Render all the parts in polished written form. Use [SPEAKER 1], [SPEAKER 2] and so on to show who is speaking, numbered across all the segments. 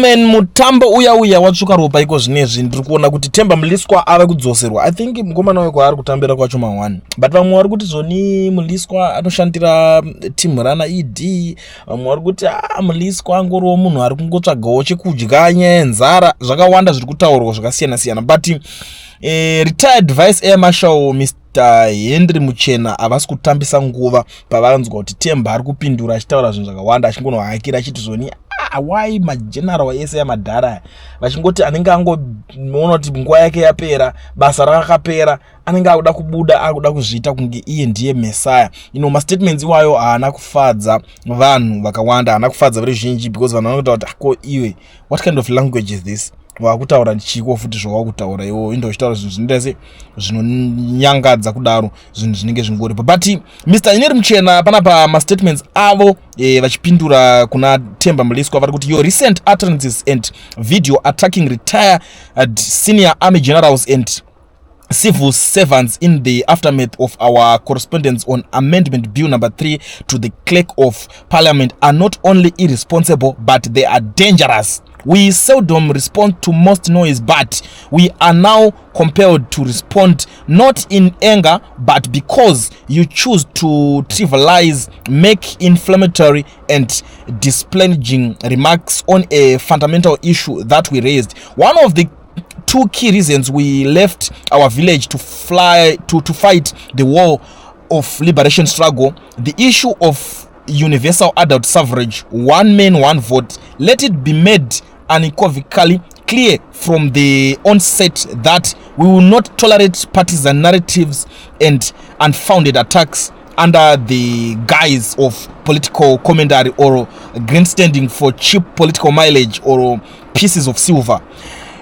[SPEAKER 1] gentlemen, mutambo uya watsvuka ropa iko zvinezvi ndiri kuona kuti Themba Mliswa ava kudzoserwa. I think mukomana weko ari kutambira kwacho ma1, but vamwe vari kuti zvoni Mliswa anoshandira team rana ED, vamwe vari kuti Mliswa angoriwo munhu ari kungotsvagawo chekudya, nyaya yenzara, zvakawanda zviri kutaurwa zvakasiyana siyana. But retired vice air marshal Mr. Henry Muchena havasi kutambisa nguva pavanzwa kuti Themba ari kupindura achitaura zvinhu zvakawanda, achingonohakira achiti zvoni why mageneral ese yamadhara vachingoti anenge angoona kuti nguva yake yapera, basa rakapera, anenge akuda kubuda, akuda kuzviita kunge iye ndiye Messiah. Mastatements iwayo haana kufadza vanhu vakawanda, haana kufadza veruzhinji, because vanhu vanokuta kuti ako iwe, what kind of language is this? Wakutaura ndichiko futi zvawakutaura iwo indo uchitaura zvinhu zvindese zvinonyangadza kudaro, zvinhu zvinenge zvingoripo. But Mr. Henry Muchena panapa mastatements avo vachipindura kuna Themba Mliswa vari kuti your recent utterances and video attacking retired senior army generals and civil servants in the aftermath of our correspondence on Amendment Bill number 3 to the Clerk of Parliament are not only irresponsible, but they are dangerous. We seldom respond to most noise, but we are now compelled to respond not in anger, but because you choose to trivialize, make inflammatory and disparaging remarks on a fundamental issue that we raised. One of the two key reasons we left our village to fight the war of liberation struggle, the issue of universal adult suffrage, one man, one vote, let it be made unequivocally clear from the onset that we will not tolerate partisan narratives and unfounded attacks under the guise of political commentary or grandstanding for cheap political mileage or pieces of silver.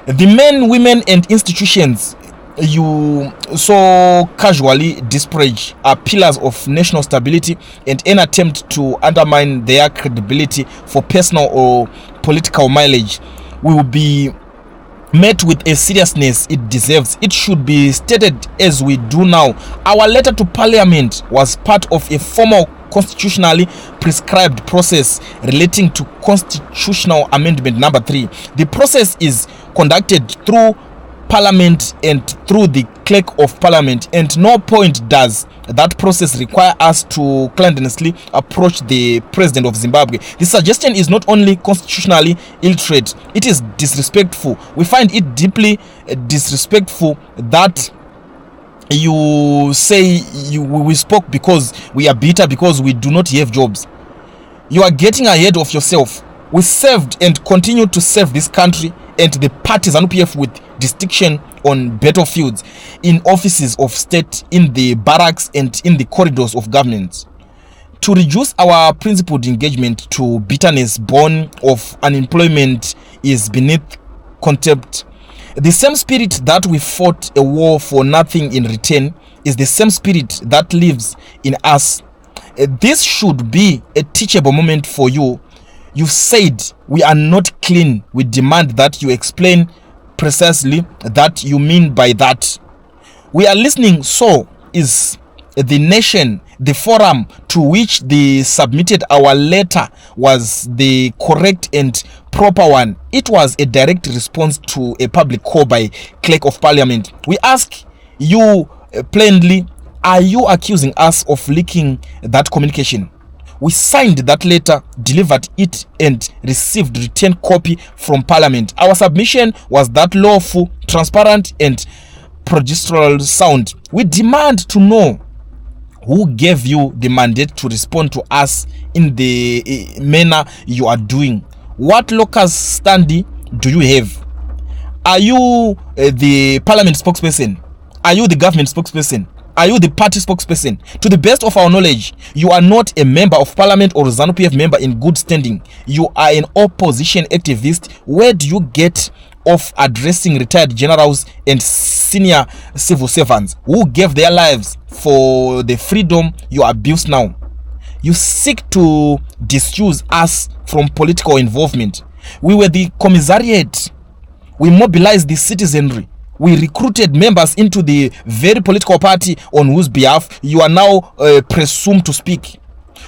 [SPEAKER 1] The men, women and institutions you so casually disparage are pillars of national stability, and any attempt to undermine their credibility for personal or political mileage will be met with a seriousness it deserves. It should be stated as we do now. Our letter to Parliament was part of a formal constitutionally prescribed process relating to constitutional amendment number 3. The process is conducted through Parliament and through the Clerk of Parliament, and no point does that process require us to clandestinely approach the President of Zimbabwe. The suggestion is not only constitutionally illiterate, it is disrespectful. We find it deeply disrespectful that you say we spoke because we are bitter, because we do not have jobs. You are getting ahead of yourself. We served and continue to serve this country and the parties and PF with distinction on battlefields, in offices of state, in the barracks and in the corridors of government. To reduce our principled engagement to bitterness born of unemployment is beneath contempt. The same spirit that we fought a war for nothing in return is the same spirit that lives in us. This should be a teachable moment for you. You said we are not clean. We demand that you explain precisely that you mean by that. We are listening. So is the nation. The forum to which they submitted our letter was the correct and proper one. It was a direct response to a public call by Clerk of Parliament. We ask you plainly, are you accusing us of leaking that communication? We signed that letter, delivered it and received written copy from Parliament. Our submission was that lawful, transparent and procedural sound. We demand to know who gave you the mandate to respond to us in the manner you are doing. What locus standi do you have? Are you the Parliament spokesperson? Are you the government spokesperson? Are you the party spokesperson? To the best of our knowledge, you are not a member of Parliament or ZANU-PF member in good standing. You are an opposition activist. Where do you get off addressing retired generals and senior civil servants who gave their lives for the freedom you abuse now? You seek to disuse us from political involvement. We were the commissariat. We mobilized the citizenry. We recruited members into the very political party on whose behalf you are now presumed to speak.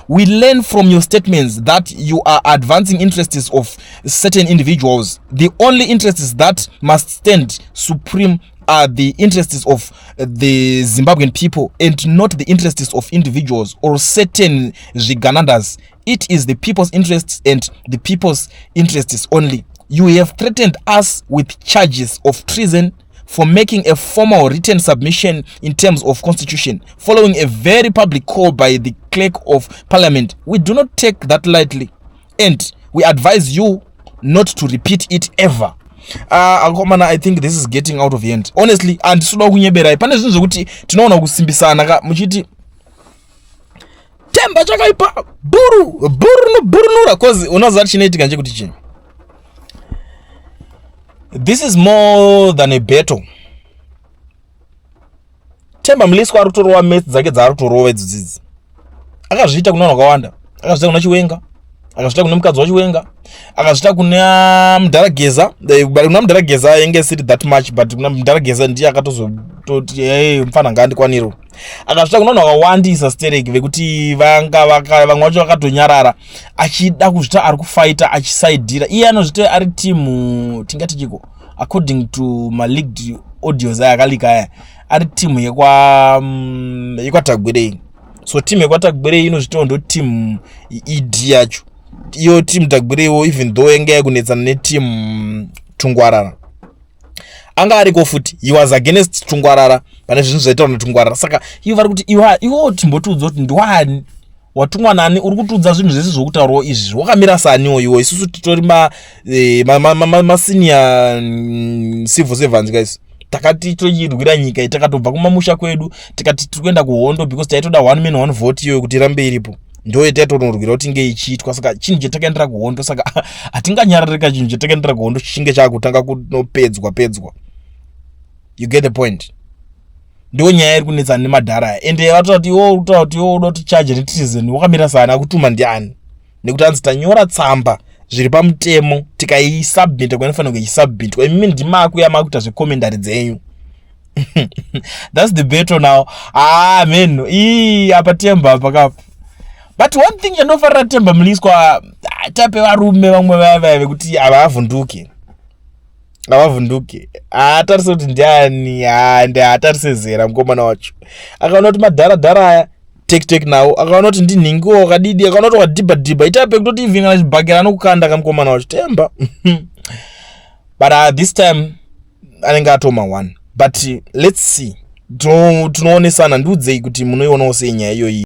[SPEAKER 1] we learn from your statements that you are advancing interests of certain individuals. The only interests that must stand supreme are the interests of the Zimbabwean people and not the interests of individuals or certain Ziganandas. It is the people's interests and the people's interests only. You have threatened us with charges of treason for making a formal written submission in terms of constitution, following a very public call by the clerk of parliament. We do not take that lightly, and we advise you not to repeat it ever. I think this is getting out of hand. Honestly, and suda kunyebera pane zvinhu zvokuti tinoona kusimbisana muchiti Themba chakaipa buru nobhurunura cause unoziva chinoitika ndechekuti chini. This is more than a battle. Themba Mliswa ari kutorova mates dzake dzaari kutorova idzidzi. Akazviita kuna vanhu vakawanda. Akazviita kuna Chiwenga, akazviita kuna mukadzi waChiwenga, akazviita kuna Mudarageza. Kuna Mudarageza ainge siri that much, but kuna Mudarageza ndiye akatozoti mfana ngandikwaniro. Akazviita kuna vanhu vakawandisa stereki vekuti vamwe vacho vakatonyarara achida kuzvita ari kufaita achisaidhira. Iye anozvita ari timu tingati chiko according to my leaked audios ayakalika aya ari timu yekwatagwerei. So timu yekwatagwerei inozvitawo ndo timu ED yacho. Iyo timu Tagwereiwo even though yanga yakunetsana netimu Tungwarara. Anga ariko futi he was against Tungwarara pane zvinhu zvaitawa naTungwarara. Saka ivo vari kuti iwo timbotiudza kuti ndiwani watumwa nani uri kutiudza zvinhu zvese zvokutaurawo izvi wakamira saniwo iwo. Isusu titori masenior civil servants guys. Takati tochirwira nyika iyi takatobva kumamusha kwedu tikati tiri kuenda kuhondo because taitoda 1 man 1 vote iyo kuti irambe iripo. Ndo taitonorwira kuti inge ichiitwa. Saka chinhu chetakaendera kuhondo. Saka hatinganyararika chinhu chetakaendera kuhondo chinge chakutanga kunopedzwa. You get the point. Ndo nyaya iri kunetsana nemadhara ende vatoti iwo uda kuti charge netizeni wakamira sana akutuma ndiani nekuti anzi tanyora tsamba zviri pamutemo tikaisubmit kwanofanira kuisubmit imimi ndimakuya makuita zvekomendari dzenyu. That's the battle now. Man, apa Themba apa. But one thing yanofarira Themba Mliswa tape varume vamwe vaya vekuti havavhunduke. Atarise kuti ndiani atarise zera mukomana wacho. Akaona kuti madharadhara aya tek nawo. Akaona kuti ndinhingiwo wakadidi. Akaona kuti wakadhibha itape kutoti ivhingana chibhakera nokukanda kamukomana wacho Themba. But this time anenge atoma one. But let's see. Tunoonesana ndiudzei kuti munoionawo sei nyaya iyoyi.